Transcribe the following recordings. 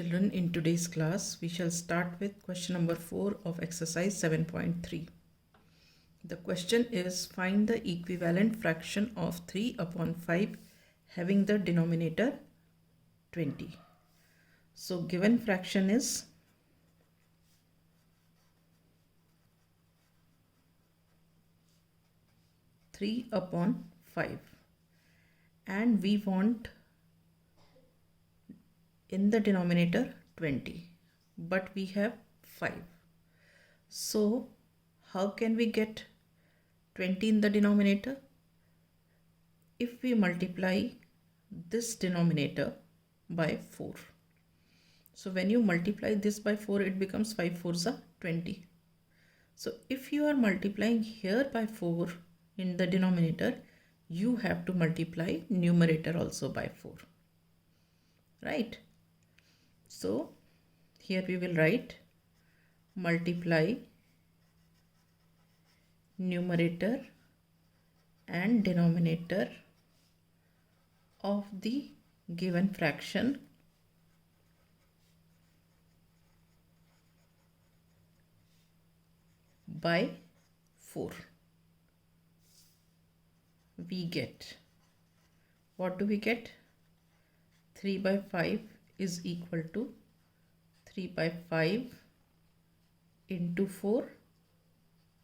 Children, in today's class, we shall start with question number 4 of exercise 7.3. The question is, find the equivalent fraction of 3 upon 5 having the denominator 20. So, given fraction is 3 upon 5 and we want in the denominator 20, but we have 5. So how can we get 20 in the denominator? If we multiply this denominator by 4. So when you multiply this by 4, it becomes 5 4s are 20. So if you are multiplying here by 4 in the denominator, you have to multiply numerator also by 4. Right? So here we will write multiply numerator and denominator of the given fraction by 4. We get, what do we get? 3 by 5 is equal to 3 by 5 into 4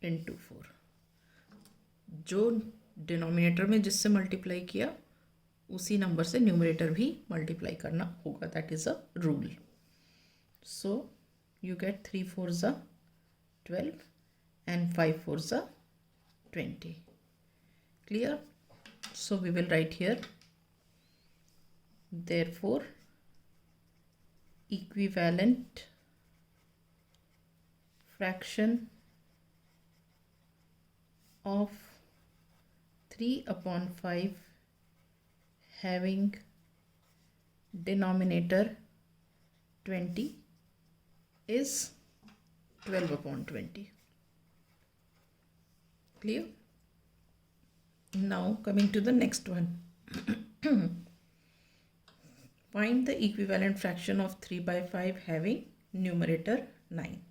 into 4. जो denominator में जिससे multiply किया उसी number से numerator भी multiply करना होगा. That is a rule. So you get 3 4s are 12 and 5 4s are 20. Clear? So we will write here, therefore equivalent fraction of 3 upon 5 having denominator 20 is 12 upon 20. Clear? Now coming to the next one. Find the equivalent fraction of 3 by 5 having numerator 9.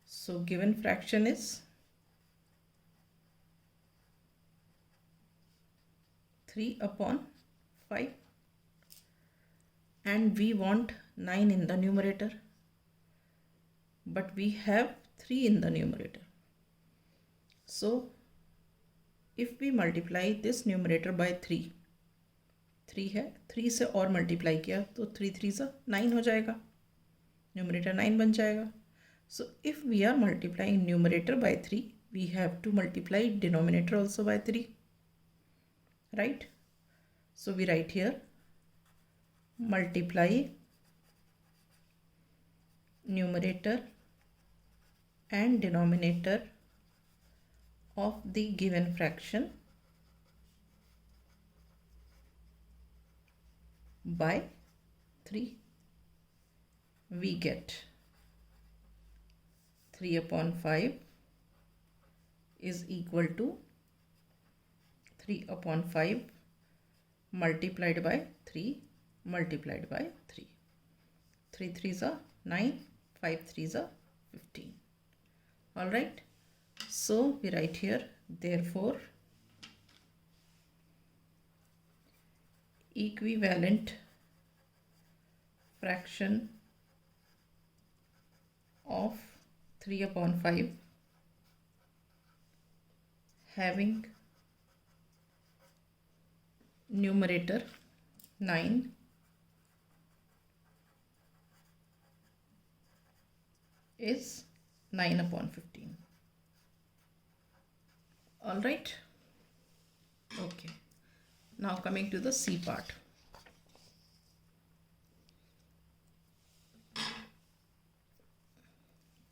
So given fraction is 3 upon 5 and we want 9 in the numerator, but we have 3 in the numerator. So if we multiply this numerator by 3 है, 3 से और multiply किया तो 3 3s 9 हो जाएगा, numerator 9 बन जाएगा. So if we are multiplying numerator by 3, we have to multiply denominator also by 3. Right? So we write here multiply numerator and denominator of the given fraction by 3. We get 3 upon 5 is equal to 3 upon 5 multiplied by 3 multiplied by 3. 3 3s are 9, 5 3s are 15. Alright. So we write here, therefore equivalent fraction of 3 upon 5 having numerator 9 is 9 upon 15. All right. Okay. Now coming to the C part.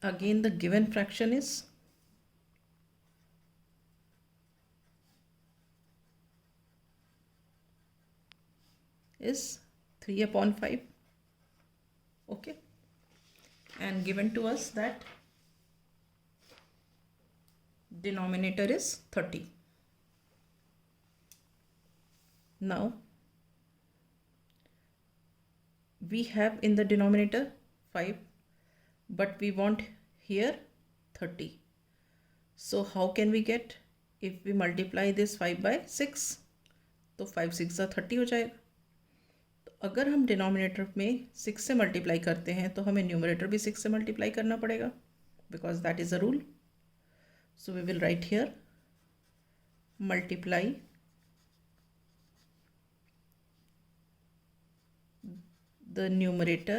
Again, the given fraction is 3 upon 5. Okay. And given to us that denominator is 30. Now we have in the denominator 5, but we want here 30. So how can we get? If we multiply this 5 by 6, तो 5 6 30 हो जाएगा. तो अगर हम denominator में 6 से multiply करते हैं तो हमें न्यूमरेटर भी 6 से मल्टीप्लाई करना पड़ेगा, because that is a rule. So we will write here multiply the numerator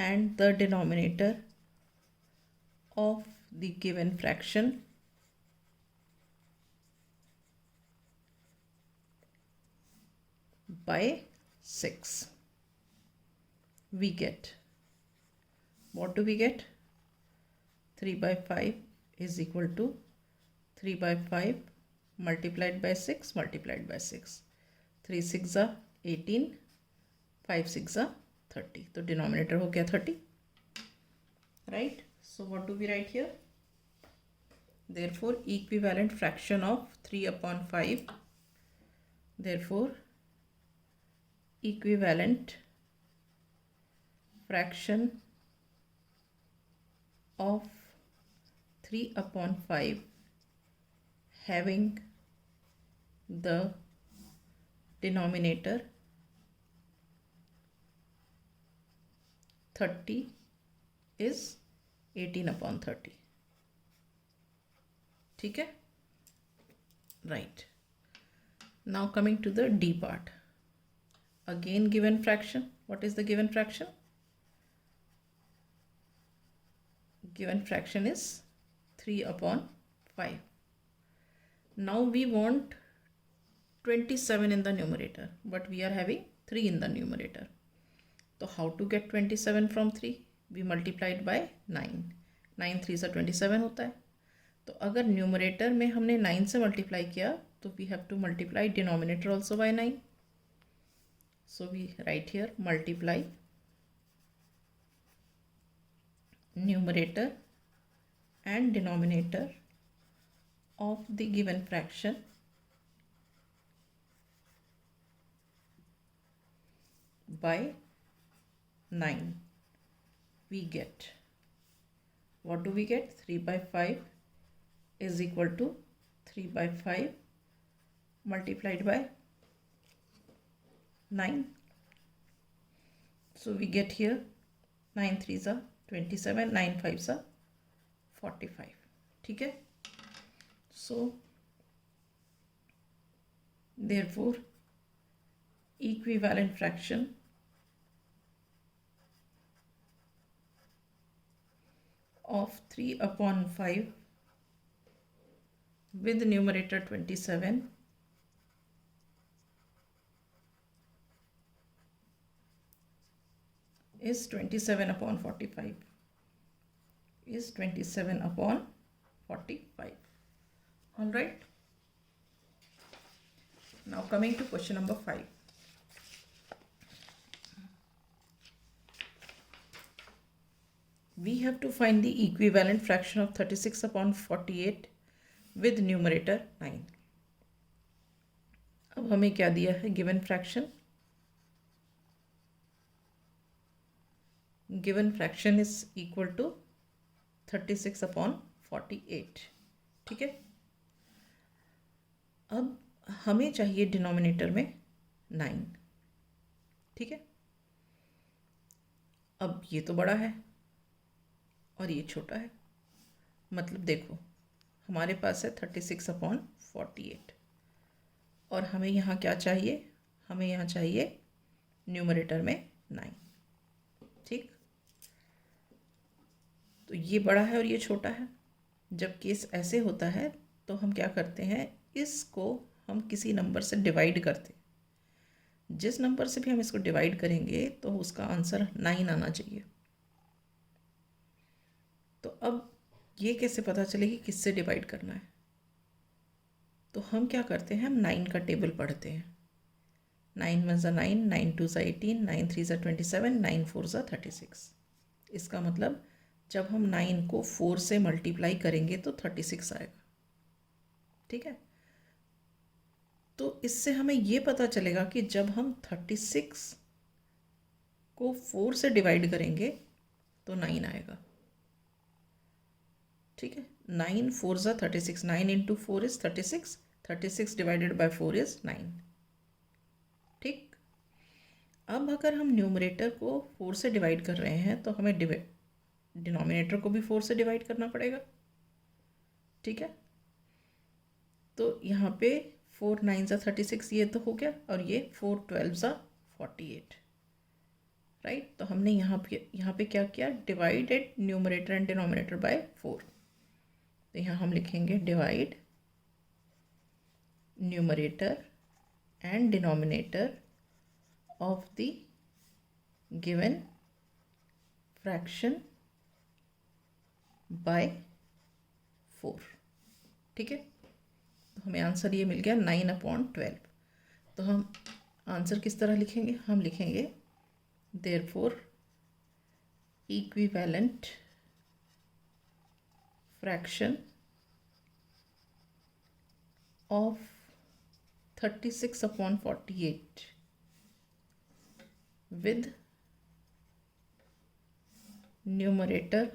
and the denominator of the given fraction by 6. We get, what do we get? 3 by 5 is equal to 3 by 5 multiplied by 6 multiplied by 6. 3 6 are 18, 5 6 are 30. तो denominator हो गया 30, right? So what do we write here? Therefore equivalent fraction of 3 upon 5. Therefore equivalent fraction of 3 upon 5 having the denominator 30 is 18 upon 30. ठीक है, right. Now coming to the D part. Again given fraction. What is the given fraction? Given fraction is 3 upon 5. Now we want 27 in the numerator, but we are having 3 in the numerator. So how to get 27 from 3? We multiplied by 9. 9 3 से 27 होता है. तो अगर numerator में हमने 9 से multiply किया तो we have to multiply denominator also by 9. So we write here multiply numerator and denominator of the given fraction by 9. We get, what do we get? 3 by 5 is equal to 3 by 5 multiplied by 9. So we get here 9 3s are 27, 9 5s are 45. ठीक है. So therefore equivalent fraction of 3 upon 5 with numerator 27 is 27 upon 45. Is 27 upon 45. All right. Now coming to question number 5. We have to find the equivalent fraction of 36 upon 48 with numerator 9. अब हमें क्या दिया है? Given fraction. Given fraction is equal to 36 upon 48. ठीक है. अब हमें चाहिए डिनोमिनेटर में 9. ठीक है. अब ये तो बड़ा है और ये छोटा है. मतलब देखो हमारे पास है 36 अपॉन 48 और हमें यहाँ क्या चाहिए? हमें यहाँ चाहिए न्यूमरेटर में 9. ठीक. तो ये बड़ा है और ये छोटा है. जब केस ऐसे होता है तो हम क्या करते हैं? इसको हम किसी नंबर से डिवाइड करते हैं. जिस नंबर से भी हम इसको डिवाइड करेंगे तो उसका आंसर 9 आना चाहिए. तो अब ये कैसे पता चले कि किससे डिवाइड करना है? तो हम क्या करते हैं? हम 9 का टेबल पढ़ते हैं. 9 1 ज़ा 9, 9 2 ज़ा 18, 9 3 ज़ा 27, 9 4 ज़ा 36. इसका मतलब जब हम 9 को 4 से मल्टीप्लाई करेंगे तो 36 आएगा. ठीक है. तो इससे हमें ये पता चलेगा कि जब हम 36 को 4 से डिवाइड करेंगे तो 9 आएगा। ठीक है, 9 4 ज़ा 36, 9 into 4 is 36, 36 divided by 4 is 9। ठीक, अब अगर हम न्यूमरेटर को 4 से डिवाइड कर रहे हैं तो हमें डिनोमिनेटर को भी 4 से डिवाइड करना पड़ेगा। ठीक है, तो यहाँ पे 4 9 ज़ा 36 ये तो हो गया, और ये 4 12 ज़ा 48, राइट। तो हमने यहाँ पे क्या किया, divided numerator and denominator by 4। तो यहाँ हम लिखेंगे divide numerator and denominator of the given fraction by 4। ठीक है, तो हमें आंसर ये मिल गया 9/12। तो हम आंसर किस तरह लिखेंगे, हम लिखेंगे therefore equivalent fraction of 36/48 with numerator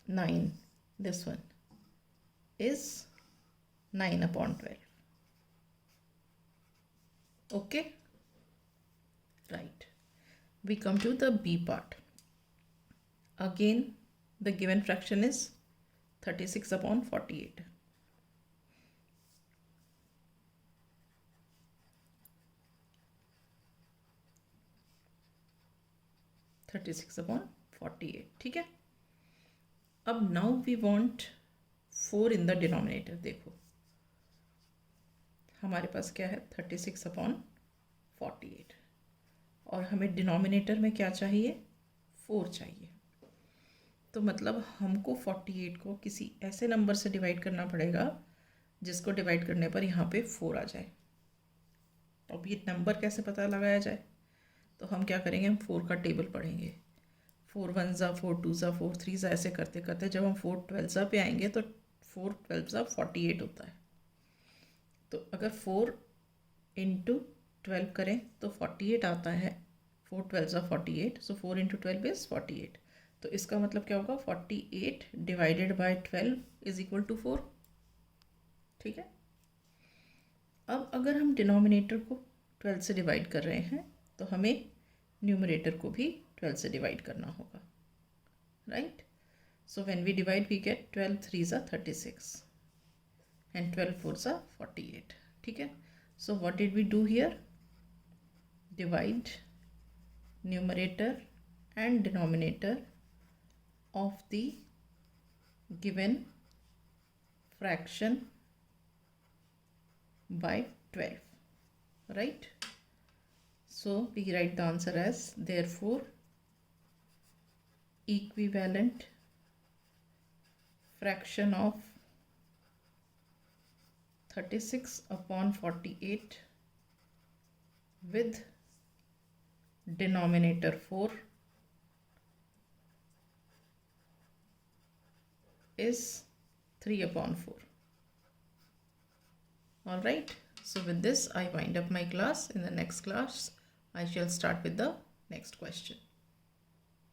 9, this one is 9/12। okay, right, we come to the B part. Again the given fraction is 36/48. 36/48। ठीक है, अब now we want 4 in the denominator. देखो हमारे पास क्या है, 36/48, और हमें डिनोमिनेटर में क्या चाहिए, 4 चाहिए। तो मतलब हमको 48 को किसी ऐसे नंबर से डिवाइड करना पड़ेगा जिसको डिवाइड करने पर यहाँ पे 4 आ जाए। तो अब ये नंबर कैसे पता लगाया जाए, तो हम क्या करेंगे, हम 4 का टेबल पढ़ेंगे। 4 1 ज़ा 4 2 ज़ा 4 3 ज़ा ऐसे करते करते जब हम 4 12 ज़ा पे आएंगे तो 4 12 ज़ा 48 होता है। तो अगर 4 इंटू 12 करें तो 48 आता है। 4 12 ज़ा 48, सो 4 इंटू 12 इज़ 48। तो इसका मतलब क्या होगा, 48 divided by 12 is equal to 4। ठीक है, अब अगर हम डिनोमिनेटर को 12 से डिवाइड कर रहे हैं तो हमें न्यूमरेटर को भी 12 से डिवाइड करना होगा, right. So when we divide we get 12 3 ज़ा 36 एंड 12 4 ज़ा 48। ठीक है, so what did we do here, divide numerator and denominator of the given fraction by 12, right. So we write the answer as therefore equivalent fraction of 36/48 with denominator 4 is 3/4. All right, so with this I wind up my class. In the next class I shall start with the next question.